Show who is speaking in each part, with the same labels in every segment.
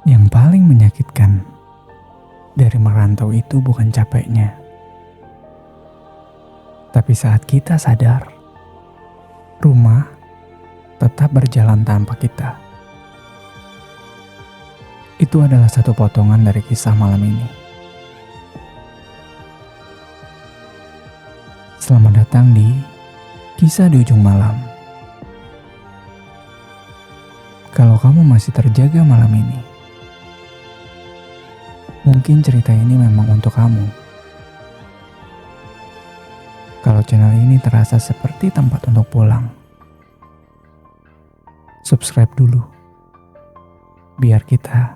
Speaker 1: Yang paling menyakitkan dari merantau itu bukan capeknya, tapi saat kita sadar, rumah tetap berjalan tanpa kita. Itu adalah satu potongan dari kisah malam ini. Selamat datang di Kisah di Ujung Malam. Kalau kamu masih terjaga malam ini, mungkin cerita ini memang untuk kamu. Kalau channel ini terasa seperti tempat untuk pulang, subscribe dulu, biar kita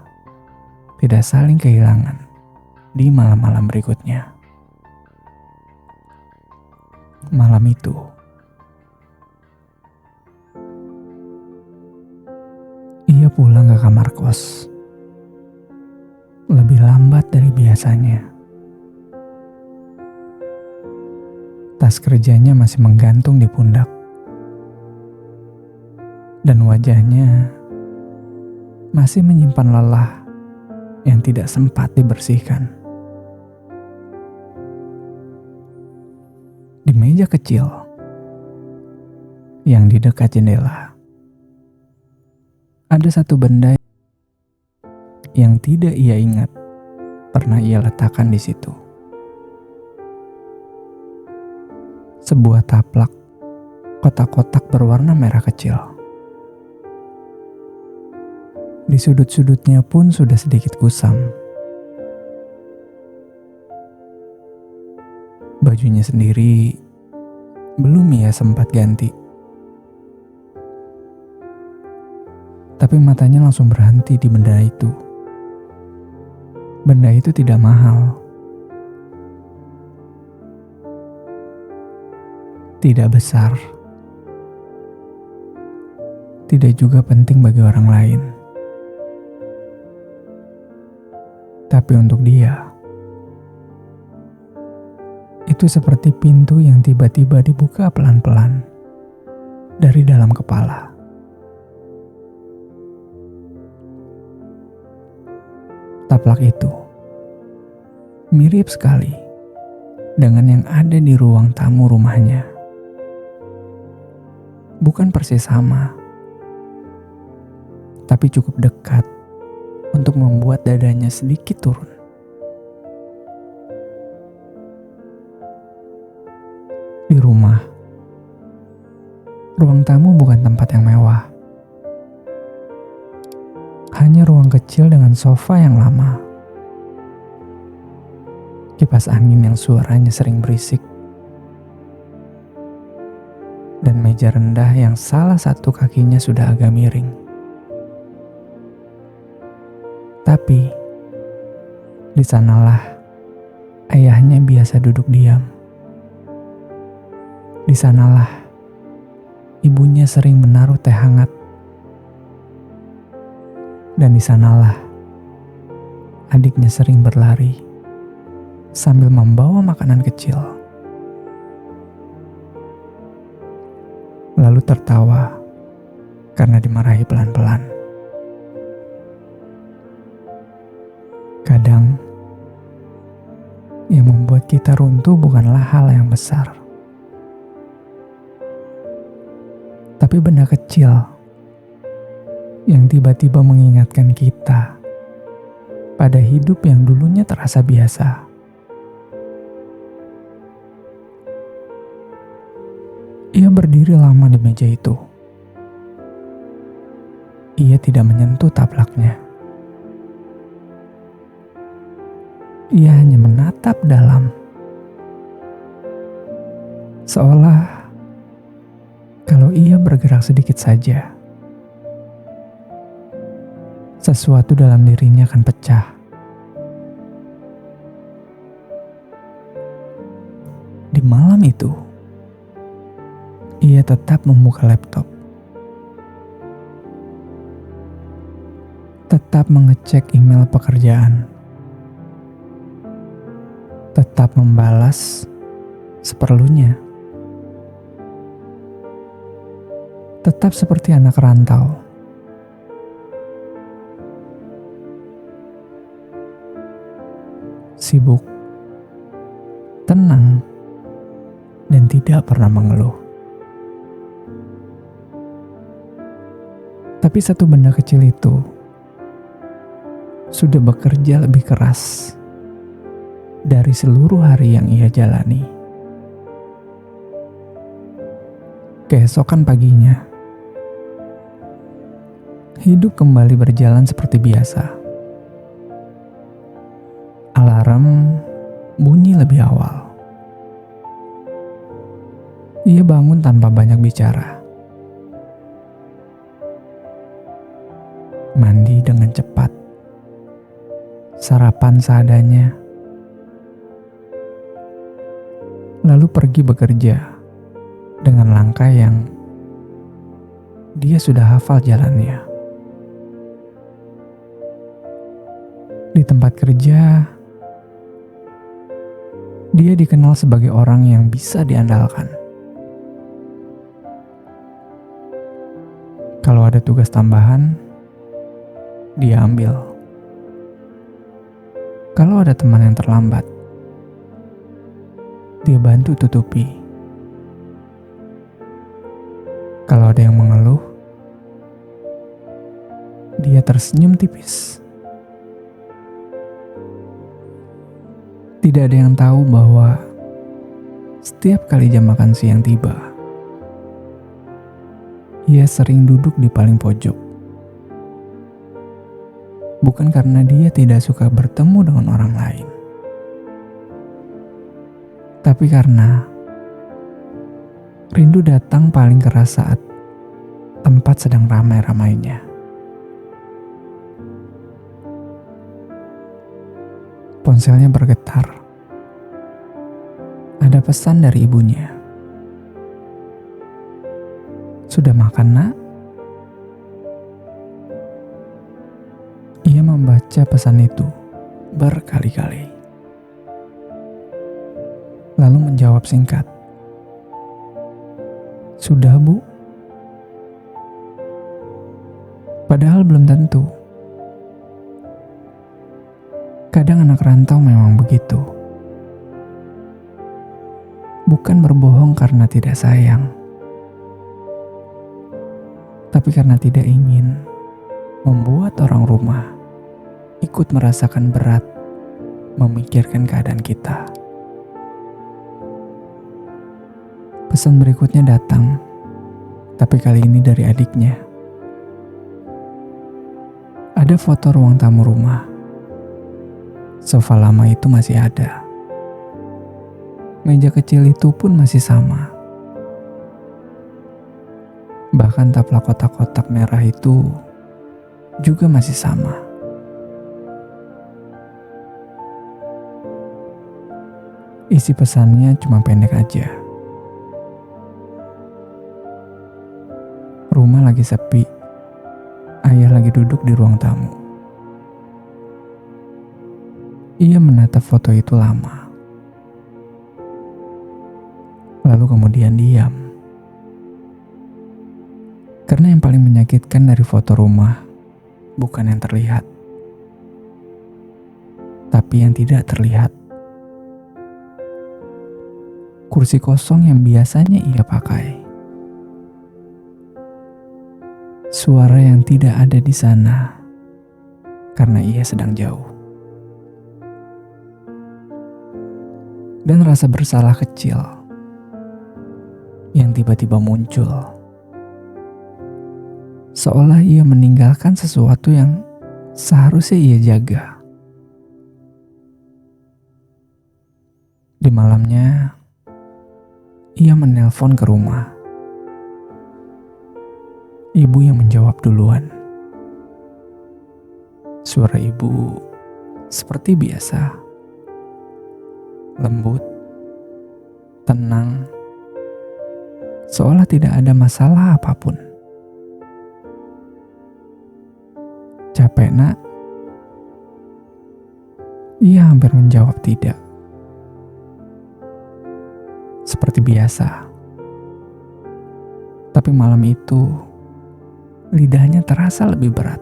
Speaker 1: tidak saling kehilangan di malam-malam berikutnya. Malam itu, ia pulang ke kamar kos lebih lambat dari biasanya. Tas kerjanya masih menggantung di pundak, dan wajahnya masih menyimpan lelah yang tidak sempat dibersihkan. Di meja kecil yang di dekat jendela, ada satu benda yang tidak ia ingat pernah ia letakkan di situ. Sebuah taplak kotak-kotak berwarna merah kecil. Di sudut-sudutnya pun sudah sedikit kusam. Bajunya sendiri belum ia sempat ganti. Tapi matanya langsung berhenti di benda itu. Benda itu tidak mahal, tidak besar, tidak juga penting bagi orang lain. Tapi untuk dia, itu seperti pintu yang tiba-tiba dibuka pelan-pelan dari dalam kepala. Taplak itu mirip sekali dengan yang ada di ruang tamu rumahnya. Bukan persis sama, tapi cukup dekat untuk membuat dadanya sedikit turun. Di rumah, ruang tamu bukan tempat yang mewah. Hanya ruang kecil dengan sofa yang lama, kipas angin yang suaranya sering berisik, dan meja rendah yang salah satu kakinya sudah agak miring. Tapi, di sanalah ayahnya biasa duduk diam. Di sanalah ibunya sering menaruh teh hangat. Dan di sanalah adiknya sering berlari sambil membawa makanan kecil. Lalu tertawa karena dimarahi pelan-pelan. Kadang yang membuat kita runtuh bukanlah hal yang besar, tapi benda kecil yang tiba-tiba mengingatkan kita pada hidup yang dulunya terasa biasa. Ia berdiri lama di meja itu. Ia tidak menyentuh taplaknya. Ia hanya menatap dalam, seolah kalau ia bergerak sedikit saja, sesuatu dalam dirinya akan pecah. Di malam itu, ia tetap membuka laptop, tetap mengecek email pekerjaan, tetap membalas seperlunya, tetap seperti anak rantau. sibuk, tenang, dan tidak pernah mengeluh. Tapi satu benda kecil itu sudah bekerja lebih keras dari seluruh hari yang ia jalani. Keesokan paginya, hidup kembali berjalan seperti biasa. Alarm bunyi lebih awal. Ia bangun tanpa banyak bicara. Mandi dengan cepat. Sarapan seadanya. Lalu pergi bekerja dengan langkah yang dia sudah hafal jalannya. Di tempat kerja, dia dikenal sebagai orang yang bisa diandalkan. Kalau ada tugas tambahan, dia ambil. Kalau ada teman yang terlambat, dia bantu tutupi. Kalau ada yang mengeluh, dia tersenyum tipis. Tidak ada yang tahu bahwa setiap kali jam makan siang tiba, ia sering duduk di paling pojok. Bukan karena dia tidak suka bertemu dengan orang lain, tapi karena rindu datang paling keras saat tempat sedang ramai-ramainya. Ponselnya bergetar. Ada pesan dari ibunya. "Sudah makan, Nak?" Ia membaca pesan itu berkali-kali. Lalu menjawab singkat, "Sudah, Bu." Padahal belum tentu. Kadang anak rantau memang begitu. Bukan berbohong karena tidak sayang, tapi karena tidak ingin membuat orang rumah ikut merasakan berat memikirkan keadaan kita. Pesan berikutnya datang, tapi kali ini dari adiknya. Ada foto ruang tamu rumah. Sofa lama itu masih ada. Meja kecil itu pun masih sama. Bahkan taplak kotak-kotak merah itu juga masih sama. Isi pesannya cuma pendek aja. Rumah lagi sepi. Ayah lagi duduk di ruang tamu. Ia menatap foto itu lama. Lalu kemudian diam. Karena yang paling menyakitkan dari foto rumah bukan yang terlihat, tapi yang tidak terlihat. Kursi kosong yang biasanya ia pakai. Suara yang tidak ada di sana karena ia sedang jauh. Dan rasa bersalah kecil yang tiba-tiba muncul. Seolah ia meninggalkan sesuatu yang seharusnya ia jaga. Di malamnya, ia menelpon ke rumah. Ibu yang menjawab duluan. Suara ibu seperti biasa. Lembut, tenang, seolah tidak ada masalah apapun. "Capek, Nak?" Ia hampir menjawab tidak. Seperti biasa. Tapi malam itu, lidahnya terasa lebih berat.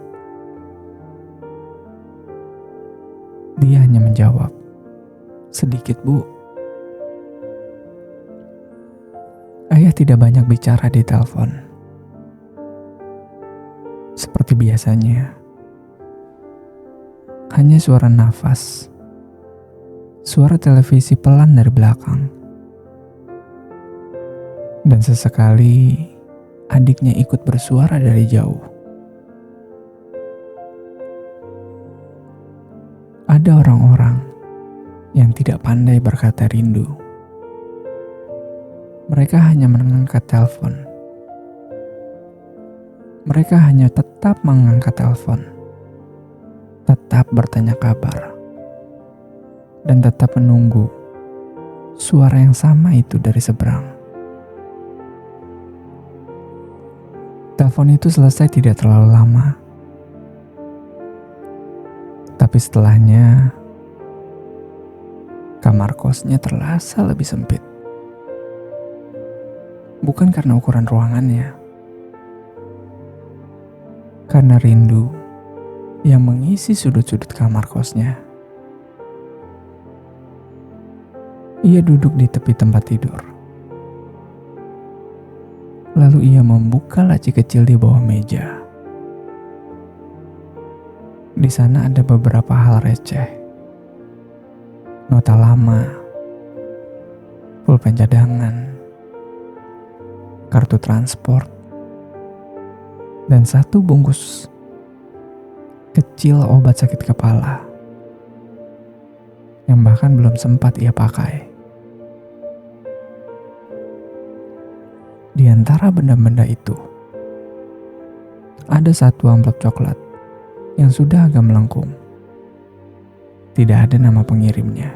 Speaker 1: Dia hanya menjawab, Sedikit, Bu. Ayah tidak banyak bicara di telepon. Seperti biasanya. Hanya suara nafas. Suara televisi pelan dari belakang. Dan sesekali adiknya ikut bersuara dari jauh. Ada orang-orang yang tidak pandai berkata rindu. Mereka hanya mengangkat telepon. Mereka hanya tetap mengangkat telepon. Tetap bertanya kabar. Dan tetap menunggu suara yang sama itu dari seberang. Telepon itu selesai tidak terlalu lama. Tapi setelahnya, kamar kosnya terasa lebih sempit. Bukan karena ukuran ruangannya, karena rindu yang mengisi sudut-sudut kamar kosnya. Ia duduk di tepi tempat tidur. Lalu ia membuka laci kecil di bawah meja. Di sana ada beberapa hal receh. Nota lama, pulpen cadangan, kartu transport, dan satu bungkus kecil obat sakit kepala yang bahkan belum sempat ia pakai. Di antara benda-benda itu, ada satu amplop coklat yang sudah agak melengkung. Tidak ada nama pengirimnya.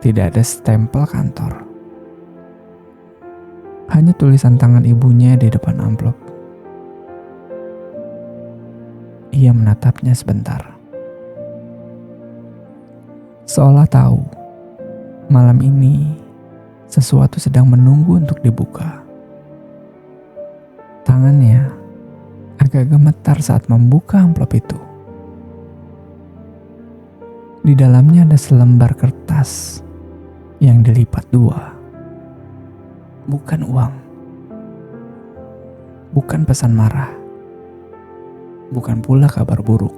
Speaker 1: Tidak ada stempel kantor. Hanya tulisan tangan ibunya di depan amplop. Ia menatapnya sebentar. Seolah tahu, malam ini sesuatu sedang menunggu untuk dibuka. Tangannya agak gemetar saat membuka amplop itu. Di dalamnya ada selembar kertas yang dilipat dua. Bukan uang. Bukan pesan marah. Bukan pula kabar buruk.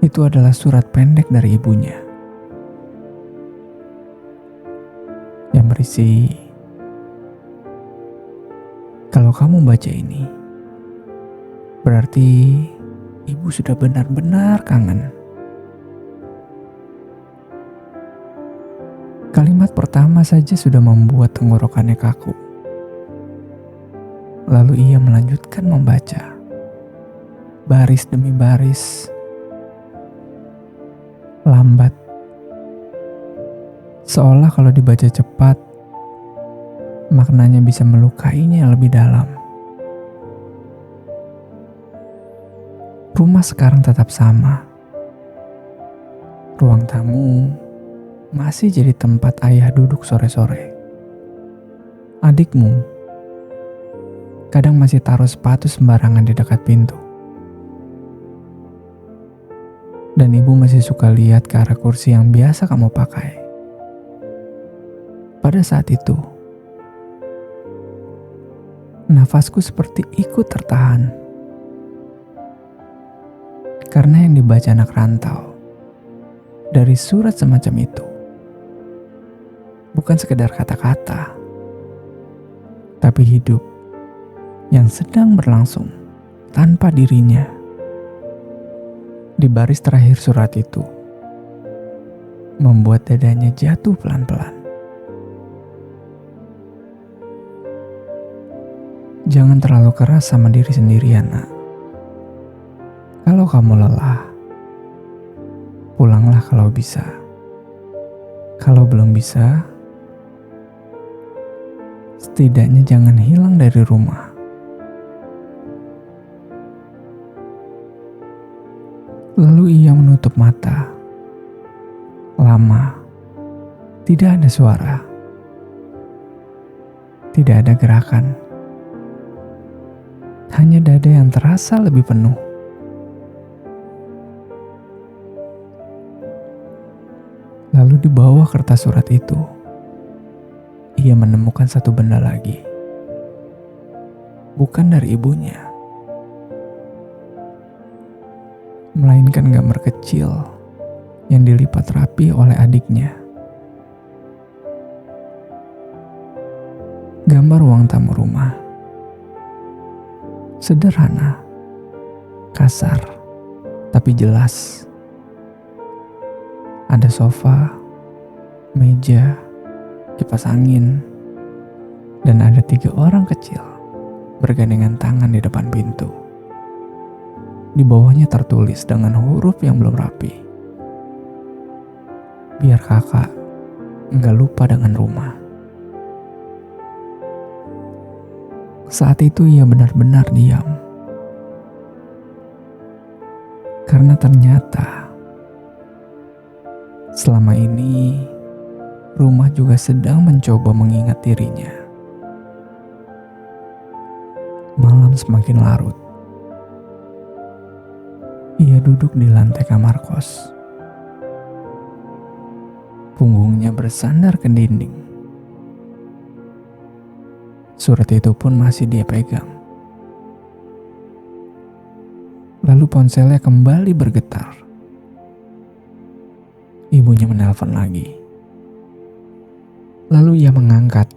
Speaker 1: Itu adalah surat pendek dari ibunya yang berisi, "Kalau kamu baca ini, berarti ibu sudah benar-benar kangen." Kalimat pertama saja sudah membuat tenggorokannya kaku. Lalu ia melanjutkan membaca, baris demi baris, lambat. Seolah kalau dibaca cepat, maknanya bisa melukainya lebih dalam. Rumah sekarang tetap sama. Ruang tamu masih jadi tempat ayah duduk sore-sore. Adikmu kadang masih taruh sepatu sembarangan di dekat pintu. Dan ibu masih suka lihat ke arah kursi yang biasa kamu pakai. Pada saat itu, nafasku seperti ikut tertahan. Karena yang dibaca anak rantau dari surat semacam itu bukan sekedar kata-kata, tapi hidup yang sedang berlangsung tanpa dirinya. Di baris terakhir surat itu membuat dadanya jatuh pelan-pelan. Jangan terlalu keras sama diri sendiri ya, nak. Kalau kamu lelah, pulanglah kalau bisa. Kalau belum bisa, setidaknya jangan hilang dari rumah. Lalu ia menutup mata. Lama. Tidak ada suara. Tidak ada gerakan. Hanya dada yang terasa lebih penuh. Lalu di bawah kertas surat itu, ia menemukan satu benda lagi. Bukan dari ibunya, melainkan gambar kecil yang dilipat rapi oleh adiknya. Gambar ruang tamu rumah. Sederhana, kasar, tapi jelas. Ada sofa, meja, kipas angin, dan ada 3 orang kecil bergandengan tangan di depan pintu. Di bawahnya tertulis dengan huruf yang belum rapi. Biar kakak nggak lupa dengan rumah. Saat itu ia benar-benar diam. Karena ternyata selama ini rumah juga sedang mencoba mengingat dirinya. Malam semakin larut. Ia duduk di lantai kamar kos. Punggungnya bersandar ke dinding. Surat itu pun masih dia pegang. Lalu ponselnya kembali bergetar. Ibunya menelpon lagi. Lalu ia mengangkat.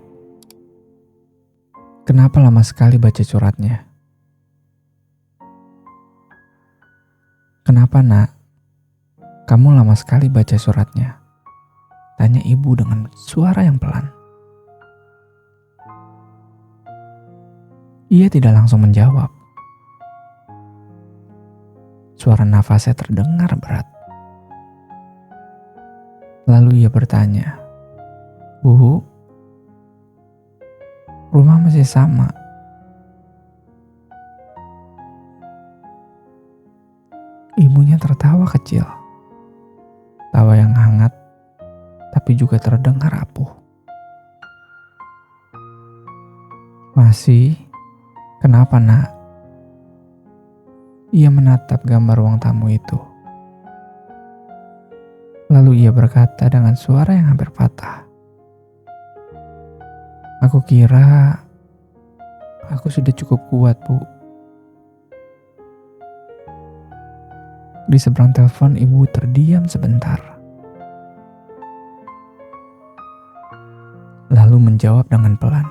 Speaker 1: Kenapa lama sekali baca suratnya? Kenapa nak? Kamu lama sekali baca suratnya? Tanya ibu dengan suara yang pelan. Ia tidak langsung menjawab. Suara nafasnya terdengar berat. Lalu ia bertanya, Bu, rumah masih sama. Ibunya tertawa kecil. Tawa yang hangat, tapi juga terdengar rapuh. Masih? Kenapa nak? Ia menatap gambar ruang tamu itu. Lalu ia berkata dengan suara yang hampir patah. Aku kira aku sudah cukup kuat, Bu. Di seberang telepon ibu terdiam sebentar. Lalu menjawab dengan pelan.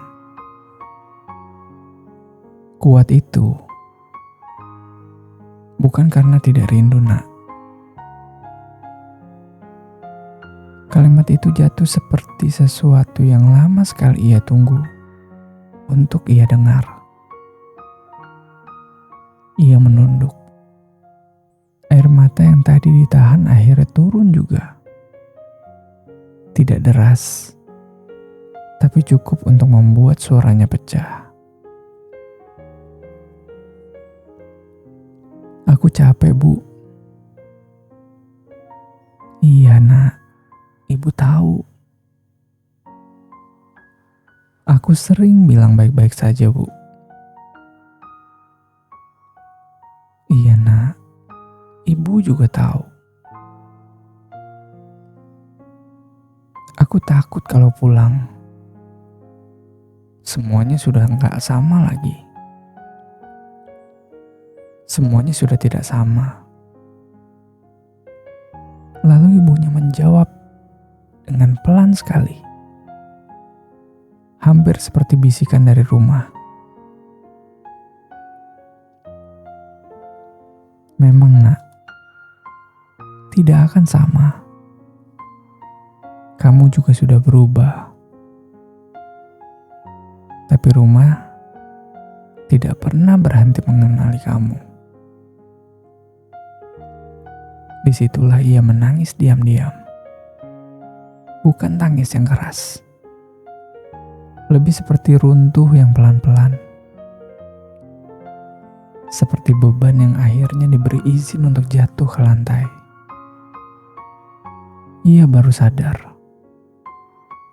Speaker 1: Kuat itu bukan karena tidak rindu, nak. Kalimat itu jatuh seperti sesuatu yang lama sekali ia tunggu untuk ia dengar. Ia menunduk. Air mata yang tadi ditahan akhirnya turun juga. Tidak deras, tapi cukup untuk membuat suaranya pecah. Aku capek, Bu. Iya, nak. Ibu tahu. Aku sering bilang baik-baik saja, Bu. Iya, nak. Ibu juga tahu. Aku takut kalau pulang. Semuanya sudah nggak sama lagi. Semuanya sudah tidak sama. Lalu ibunya menjawab dengan pelan sekali. Hampir seperti bisikan dari rumah. Memang, nak, tidak akan sama. Kamu juga sudah berubah. Tapi rumah tidak pernah berhenti mengenali kamu. Disitulah ia menangis diam-diam. Bukan tangis yang keras. Lebih seperti runtuh yang pelan-pelan. Seperti beban yang akhirnya diberi izin untuk jatuh ke lantai. Ia baru sadar.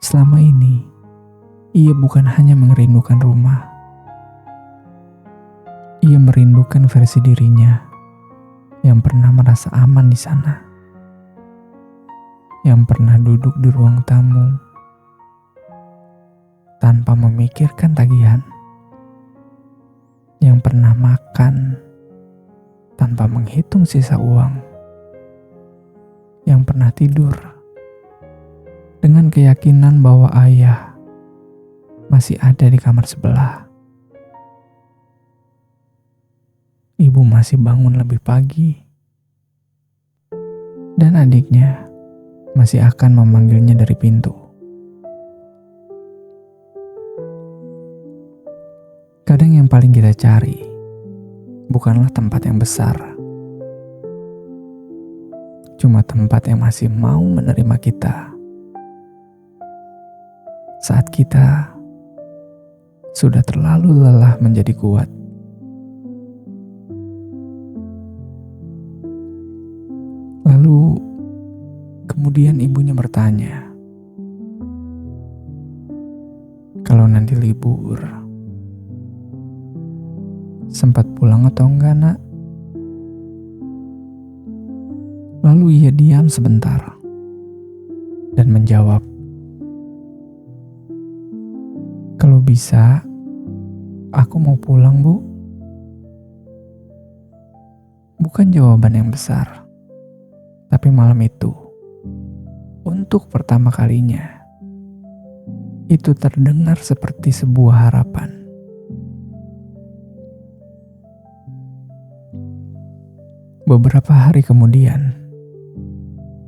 Speaker 1: Selama ini, ia bukan hanya merindukan rumah. Ia merindukan versi dirinya yang pernah merasa aman di sana. yang pernah duduk di ruang tamu tanpa memikirkan tagihan, yang pernah makan tanpa menghitung sisa uang, yang pernah tidur dengan keyakinan bahwa ayah masih ada di kamar sebelah. Ibu masih bangun lebih pagi, dan adiknya masih akan memanggilnya dari pintu. Kadang yang paling kita cari bukanlah tempat yang besar, cuma tempat yang masih mau menerima kita saat kita sudah terlalu lelah menjadi kuat. Lalu kemudian ibunya bertanya, "Kalau nanti libur, sempat pulang atau enggak, Nak?" Lalu ia diam sebentar dan menjawab, "Kalau bisa, aku mau pulang, Bu." Bukan jawaban yang besar, tapi malam itu, untuk pertama kalinya, itu terdengar seperti sebuah harapan. Beberapa hari kemudian,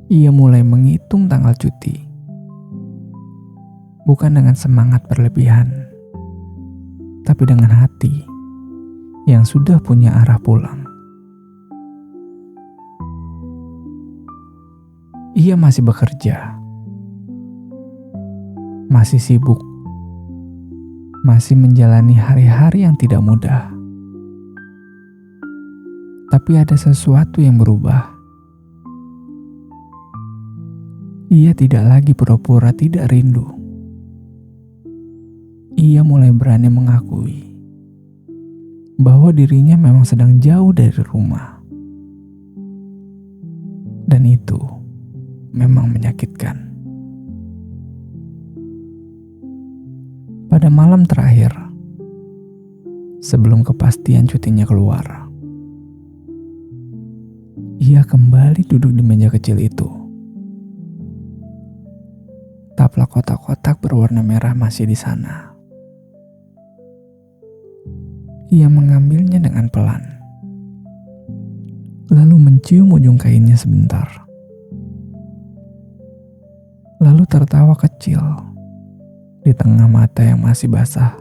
Speaker 1: ia mulai menghitung tanggal cuti. Bukan dengan semangat berlebihan, tapi dengan hati yang sudah punya arah pulang. Ia masih bekerja, masih sibuk, masih menjalani hari-hari yang tidak mudah. Tapi ada sesuatu yang berubah. Ia tidak lagi pura-pura tidak rindu. Ia mulai berani mengakui bahwa dirinya memang sedang jauh dari rumah. Dan itu memang menyakitkan. Pada malam terakhir, sebelum kepastian cutinya keluar, ia kembali duduk di meja kecil itu. Taplak kotak-kotak berwarna merah masih di sana. Ia mengambilnya dengan pelan, lalu mencium ujung kainnya sebentar. Lalu tertawa kecil di tengah mata yang masih basah.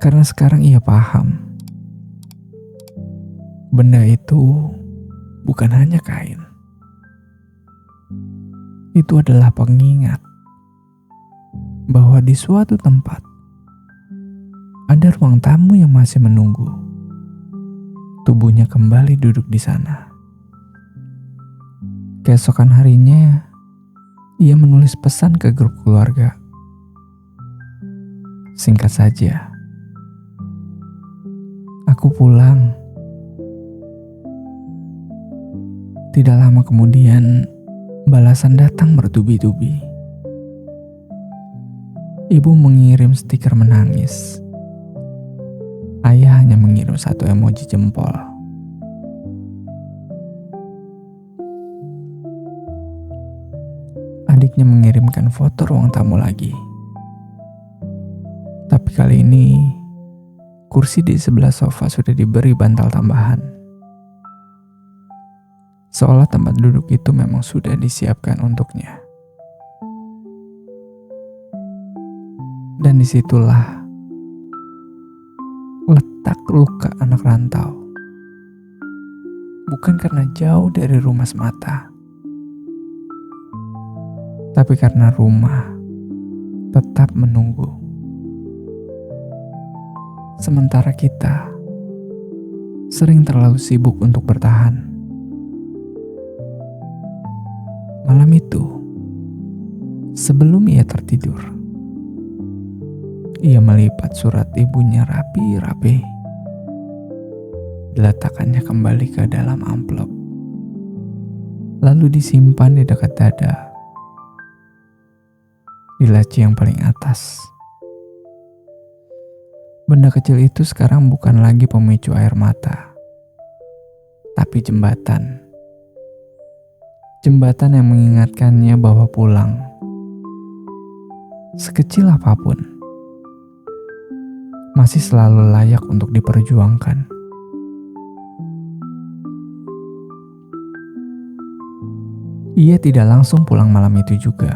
Speaker 1: Karena sekarang ia paham, benda itu bukan hanya kain. Itu adalah pengingat bahwa di suatu tempat ada ruang tamu yang masih menunggu. Tubuhnya kembali duduk di sana. Keesokan harinya, ia menulis pesan ke grup keluarga. Singkat saja, "Aku pulang." Tidak lama kemudian, balasan datang bertubi-tubi. Ibu mengirim stiker menangis. Ayah hanya mengirim satu emoji jempol. Adiknya mengirimkan foto ruang tamu lagi. Tapi kali ini, kursi di sebelah sofa sudah diberi bantal tambahan. Seolah tempat duduk itu memang sudah disiapkan untuknya. Dan disitulah letak luka anak rantau. Bukan karena jauh dari rumah semata, tapi karena rumah tetap menunggu. Sementara kita sering terlalu sibuk untuk bertahan. Malam itu, sebelum ia tertidur, ia melipat surat ibunya rapi-rapi. Diletakkannya kembali ke dalam amplop. lalu disimpan di dekat dada, di laci yang paling atas. Benda kecil itu sekarang bukan lagi pemicu air mata, tapi jembatan. Jembatan yang mengingatkannya bahwa pulang, sekecil apapun, masih selalu layak untuk diperjuangkan. Ia tidak langsung pulang malam itu juga,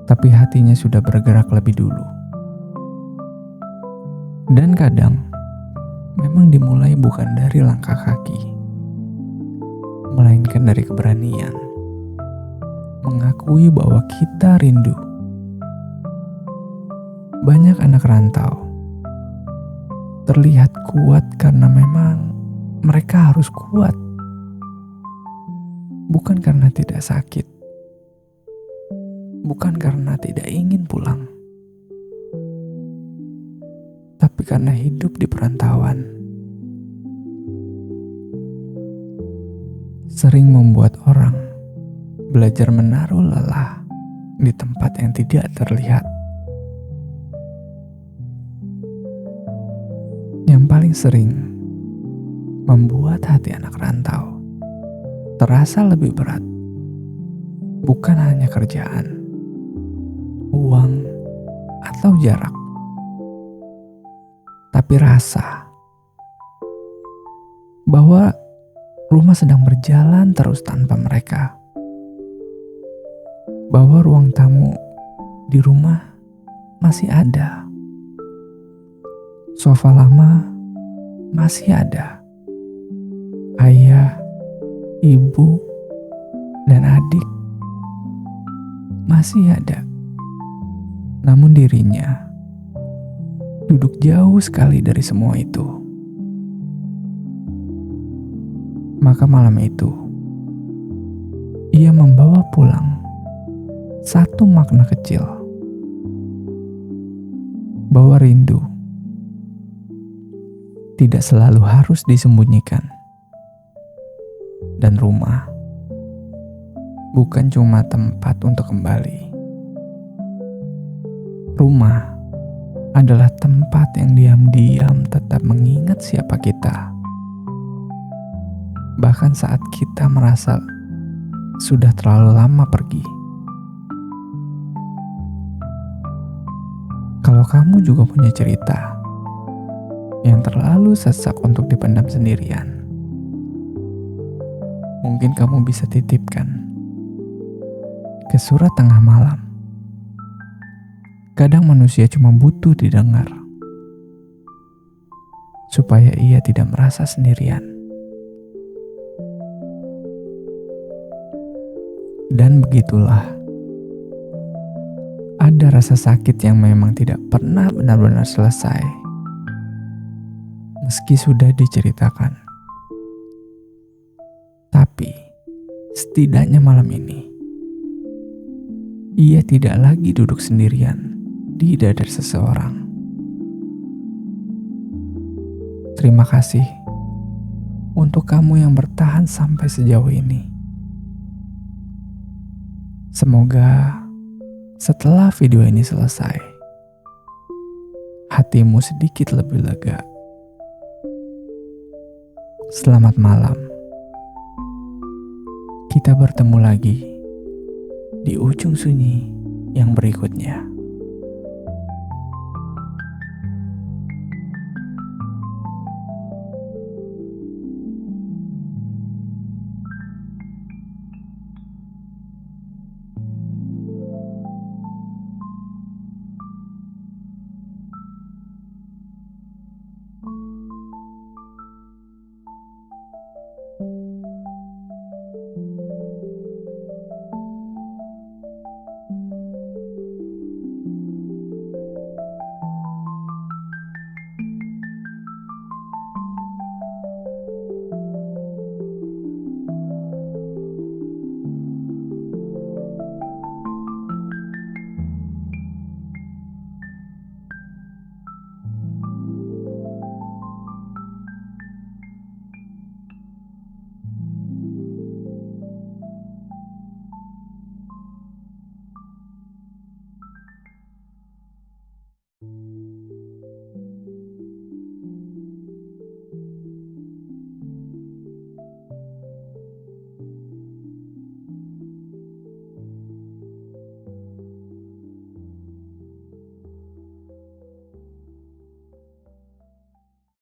Speaker 1: tapi hatinya sudah bergerak lebih dulu. Dan kadang, memang dimulai bukan dari langkah kaki, melainkan dari keberanian mengakui bahwa kita rindu. Banyak anak rantau terlihat kuat karena memang mereka harus kuat, bukan karena tidak sakit, bukan karena tidak ingin pulang, tapi karena hidup di perantauan sering membuat orang belajar menaruh lelah di tempat yang tidak terlihat. Yang paling sering membuat hati anak rantau terasa lebih berat, bukan hanya kerjaan, uang, atau jarak, tapi rasa bahwa rumah sedang berjalan terus tanpa mereka, bahwa ruang tamu di rumah masih ada, sofa lama masih ada, ayah, ibu, dan adik masih ada, namun dirinya duduk jauh sekali dari semua itu. Maka malam itu, ia membawa pulang satu makna kecil, bahwa rindu tidak selalu harus disembunyikan, dan rumah bukan cuma tempat untuk kembali. Rumah adalah tempat yang diam-diam tetap mengingat siapa kita, bahkan saat kita merasa sudah terlalu lama pergi. Kalau kamu juga punya cerita yang terlalu sesak untuk dipendam sendirian, mungkin kamu bisa titipkan ke Surat Tengah Malam. Kadang manusia cuma butuh didengar, supaya ia tidak merasa sendirian. Dan begitulah, ada rasa sakit yang memang tidak pernah benar-benar selesai, meski sudah diceritakan. Tapi, setidaknya malam ini, ia tidak lagi duduk sendirian di dada seseorang. Terima kasih untuk kamu yang bertahan sampai sejauh ini. Semoga setelah video ini selesai, hatimu sedikit lebih lega. Selamat malam. Kita bertemu lagi di ujung sunyi yang berikutnya.